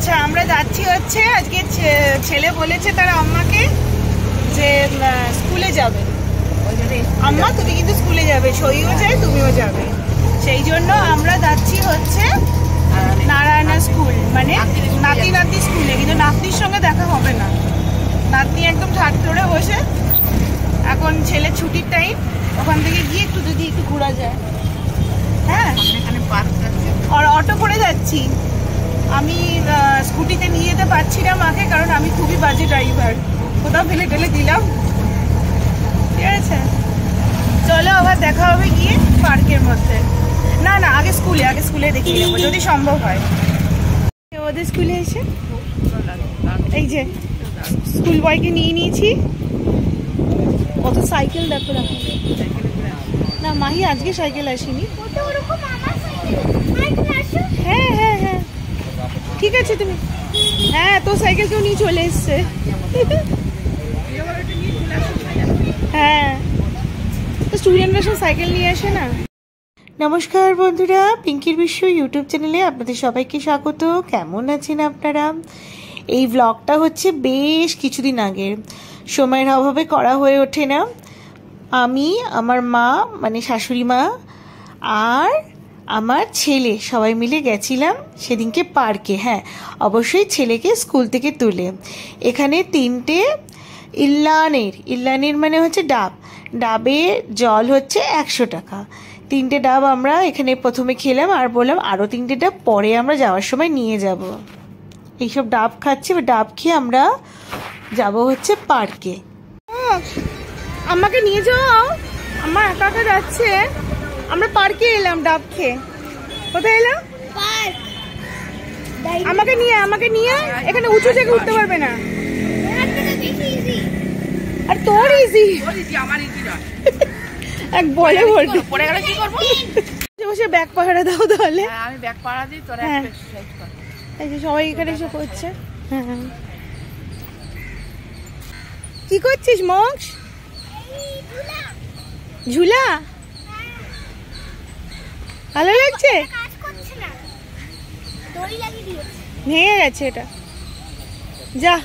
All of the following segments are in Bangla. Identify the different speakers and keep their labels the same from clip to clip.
Speaker 1: আচ্ছা আমরা যাচ্ছি হচ্ছে আজকে ছেলে বলেছে তার আম্মাকে যে স্কুলে যাবে। আম্মা তুমি কিন্তু স্কুলে যাবে, সইও যায় তুমিও যাবে, সেই জন্য আমরা যাচ্ছি হচ্ছে নারায়ণা স্কুল, মানে নাতি নাতি স্কুলে। কিন্তু নাতনির সঙ্গে দেখা হবে না, নাতনি একদম ঠাট ধরে বসে। এখন ছেলে ছুটির টাইম, ওখান থেকে গিয়ে একটু যদি একটু ঘোরা যায়। হ্যাঁ এখানে পার্ক আছে, আর অটো করে যাচ্ছি। আমি স্কুটিতে নিয়ে যেতে পারছি না মাকে, কারণ আমি খুবই বাজে ড্রাইভার, কোথাও ফেলে টেলে দিলাম। ঠিক আছে চলো আবার দেখা হবে গিয়ে পার্কের মধ্যে। না না আগে স্কুলে দেখিয়ে যাবো যদি সম্ভব হয়। ওদের স্কুলে এসে এই যে স্কুল বয়কে নিয়ে নিয়েছি। কত সাইকেল দেখো দেখো। না মাহি আজকে সাইকেল আসেনি। হ্যাঁ হ্যাঁ হ্যাঁ ঠিক আছে তুমি, হ্যাঁ তো সাইকেল কেউ নিয়ে চলে এসছে। হ্যাঁ তো স্টুডেন্টরা সব সাইকেল নিয়ে আসে না। নমস্কার বন্ধুরা, পিঙ্কির বিশ্ব ইউটিউব চ্যানেলে আপনাদের সবাইকে স্বাগত। কেমন আছেন আপনারা? এই ব্লগটা হচ্ছে বেশ কিছুদিন আগের, সময়ের অভাবে করা হয়ে ওঠে না। আমি, আমার মা মানে শাশুড়ি মা আর আমার ছেলে সবাই মিলে গেছিলাম সেদিনকে পার্কে। হ্যাঁ অবশ্যই ছেলেকে স্কুল থেকে তুলে। এখানে 3টে ইল্লানের মানে হচ্ছে ডাবে জল হচ্ছে 100 টাকা। 3টে ডাব আমরা এখানে প্রথমে খেলাম, আর বললাম আরও 3টে ডাব পরে আমরা যাওয়ার সময় নিয়ে যাব। এইসব ডাব খাচ্ছি, ডাব খেয়ে আমরা যাব হচ্ছে পার্কে। আমাকে নিয়ে যাও, আমার একা একা যাচ্ছে। আমরা পার্কে এলাম ডাব খেয়ে। কোথায় এলাম? আমাকে নিয়ে এখানে উঁচু থেকে উঠতে পারবে না। আর তোর ইজি, আমার ইজি না। এক বলে বলতে পড়ে গেলে কি করব? বসে ব্যাক পাহারা দাও তাহলে। হ্যাঁ আমি ব্যাক পাহারা দিই, তোরা এক্সারসাইজ কর। এই যে সবাই এখানে এসে করছে। হ্যাঁ কি করছিস মোক্ষ? ঝুলা ভালো লাগছে? ভেঙে গেছে এটা। যা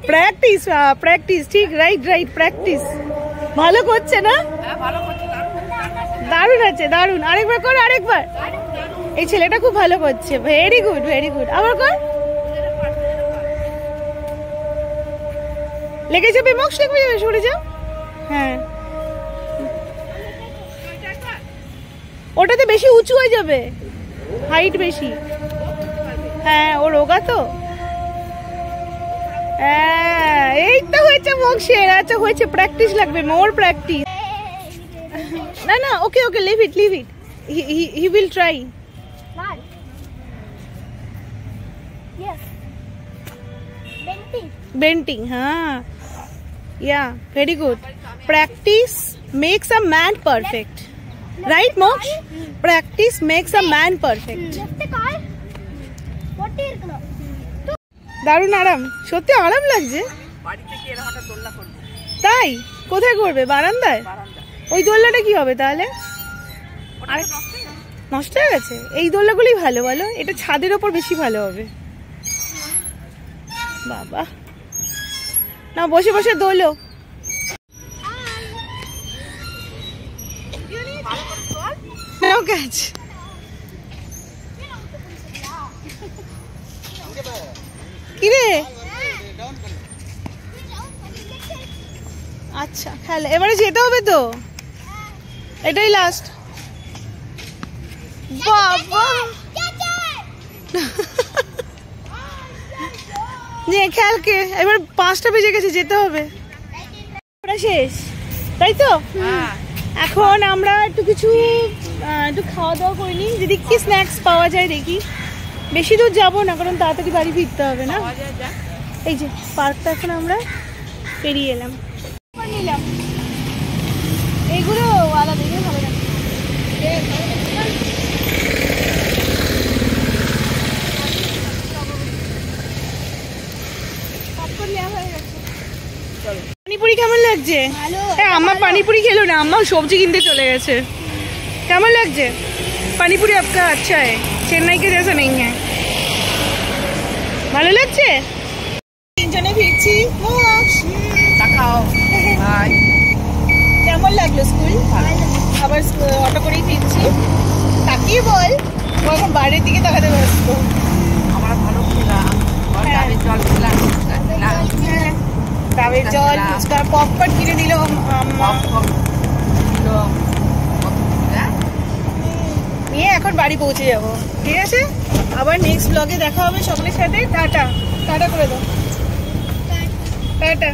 Speaker 1: প্র্যাকটিস ঠিক, রাইট প্র্যাকটিস ভালো করছে না? দারুণ আছে, দারুণ। আরেকবার কর, আরেকবার। এই ছেলেটা খুব ভালো করছে, ভেরি গুড। আবার কর। লেগে যাবে মোক্ষ, লেগে যাবে, সরে যাও। হ্যাঁ ওটাতে বেশি উঁচু হয়ে যাবে, হাইট বেশি। হ্যাঁ ও রোগা তো। হ্যাঁ এই তো হয়েছে মোক্ষের। আচ্ছা হয়েছে, প্র্যাকটিস লাগবে, মোর প্র্যাকটিস। না okay leave it he will try. বেন্টিং হ্যাঁ yeah very good. Practice makes a man perfect, right Moksha? Practice makes a man perfect. দারুণ আরাম, সত্যি আরাম লাগছে। তাই কোথায় করবে? বারান্দায়? ওই দোলনাটা কি হবে তাহলে? নষ্ট হয়ে গেছে? এই দোলনাগুলোই ভালো বলো, এটা ছাদের ওপর বেশি ভালো হবে। বাবা না বসে বসে দোলো। কিরে আচ্ছা খেলে, এবারে যেতে হবে তো, এটাই লাস্ট। বাবা খেলকে এবার 5টা বেজে গেছে, যেতে হবে। শেষ তাই তো? এখন আমরা একটু খাওয়া দাওয়া করে নিই, যদি কি স্ন্যাক্স পাওয়া যায় দেখি। বেশি দূর যাবো না, কারণ তাড়াতাড়ি বাড়ি ফিরতে হবে না। এই যে পার্কটা এখন আমরা পেরিয়ে এলাম, নিলাম এইগুলো আলাদা দেখে ভালো লাগে। পানিপুরি কেমন লাগছে? আমার পানিপুরি খেলো না, আমার সবজি কিনতে চলে গেছে। কেমন লাগছে পানিপুরি? आपका अच्छा है, चेन्नई के जैसा नहीं है। তিনজনে ফিরছি।
Speaker 2: দেখাও ভাই
Speaker 1: কেমন লাগলো স্কুল? আবার অটো করেই ফিরছি। তাকিয়ে বল, ও এখন বাইরের দিকে তাকাতে ব্যস্ত।
Speaker 2: আমরা ভালো খেলাম, ডাবের জল খেলাম,
Speaker 1: ডাবের জল, ফুচকা, পপকর্ন কিনে দিল আম্মা। নিয়ে এখন বাড়ি পৌঁছে যাবো। ঠিক আছে, আবার নেক্সট ব্লগে দেখা হবে সকলের সাথে। টাটা টাটা করে দাও, টাটা।